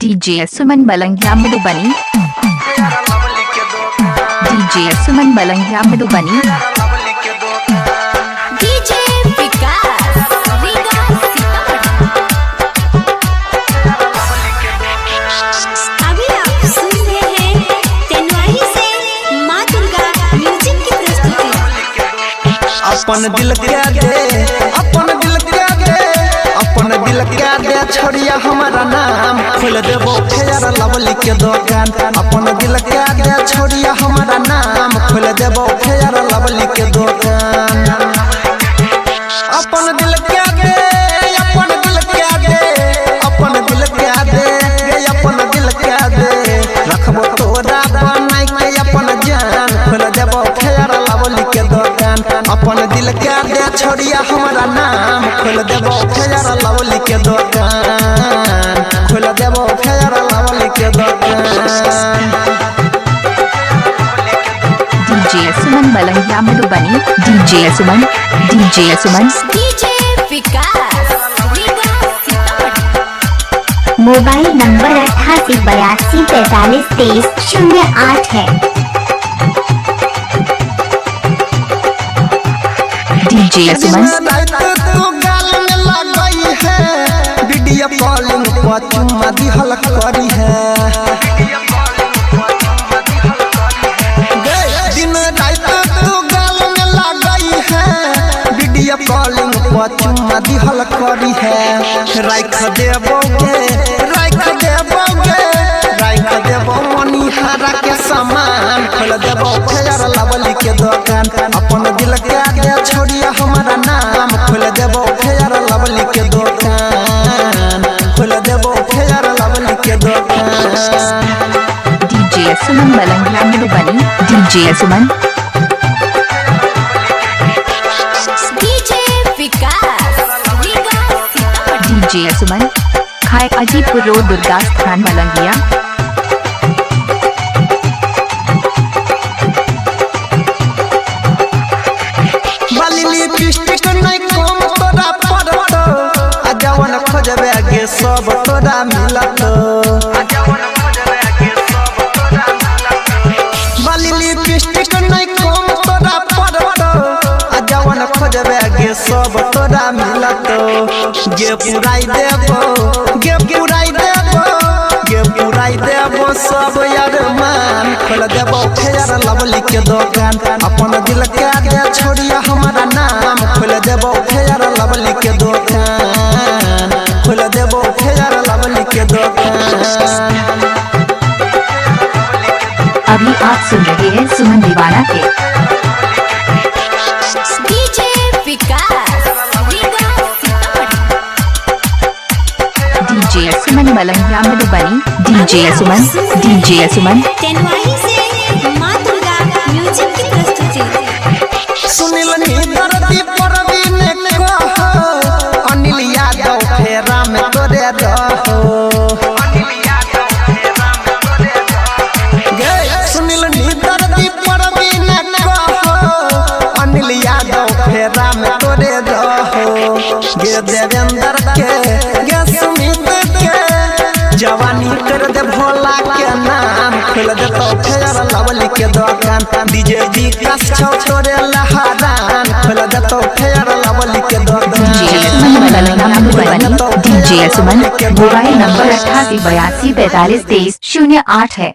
DJ सुमन बलंगिया Madhubani. DJ सुमन बलंगिया Madhubani. DJ विकास रीगा सीतामढ़ी। अभी आप सुन रहे हैं तेनवाही से माँ दुर्गा म्यूजिक की प्रस्तुति। अपन दिल क्या दे, अपन दिल क्या दे, अपन दिल क्या दे छोड़िया हमारा नाम खोल देबो फेयर लवली के दुकान। अपन दिल क्या दे छोड़िया हमारा नाम खोल देबो फेयर लवली के दुकान। अपन दिल क्या दे, अपन दिल क्या दे, अपन दिल क्या दे, अपन दिल क्या दे रखबो तोरा बनाई के अपन जान खोल देबो फेयर लवली के दुकान। अपन दिल क्या दे छोड़िया हमारा नाम खोल देबो फेयर लवली के दुकान। खोल देबो फेयर लवली के दुकान। डीजे सुमन बलंगिया मधुबनी। डीजे सुमन। डीजे सुमन। डीजे विकास रीगा सीतामढ़ी। मोबाइल नंबर 8882432308 है। डीजे सुमन। तू गाल में लगई है वीडियो कॉलिंग पर चुम्मा दिहल करी है। दिन रात तू गाल में लगई है वीडियो कॉलिंग पर चुम्मा दिहल करी है। राख देबोगे, राख देबोगे, राख देबो मनिहारा के सामान खोल देबो फेयर लवली के दुकान। अपन दिल क्या दे छोड़िया हमारा नाम खोल देबो फेयर लवली के दुकान। खोल देबो फेयर लवली के दुकान। डीजे सुमन बलंगिया मधुबनी। डीजे सुमन। डीजे विकास रीगा सीतामढ़ी। डीजे सुमन। खाए अजीपुर रोड दुर्गा स्थान बलंगिया। बाली लिपस्टिक नहीं कम तोरा पड़त, आ जवन खोजबे गे सब तोरा मिलत। बाली लिपस्टिक नहीं कम तोरा पड़त, आ जवन खोजबे गे सब तोरा मिलत। गे पुराई देबो, गे पुराई देबो, गे पुराई देबो सब यार मान खोल देबो फेयर लवली के दुकान। अपन दिल क्या दे छोड़िया हमारा नाम खोल देबो फेयर लवली के दुकान। खोल देबो फेयर लवली के दुकान। अभी आप सुन रहे हैं सुमन दीवाना के। डीजे विकास रीगा सीतामढ़ी। डीजे सुमन बलंगिया मधुबनी। डीजे सुमन। डीजे सुमन। तेनवाही से माँ दुर्गा म्यूजिक की प्रस्तुति। सुनिल नी दर्दी परवीन कहो अनिल यादव फेरा में तोरे रहो। गे सुनिल नी दर्दी परवीन कहो अनिल यादव फेरा में तोरे रहो। गे देवेंद्र के, गे सुमित के जवानी कर दे भोला के नाम खोल दे तो फेयर लवली के दुकान। डीजे विकास छौ तोरे लहरान खोल दे तो फेयर लवली के दुकान। डीजे सुमन बलंगिया मधुबनी। डीजे सुमन। मोबाइल नंबर 8882432308 है।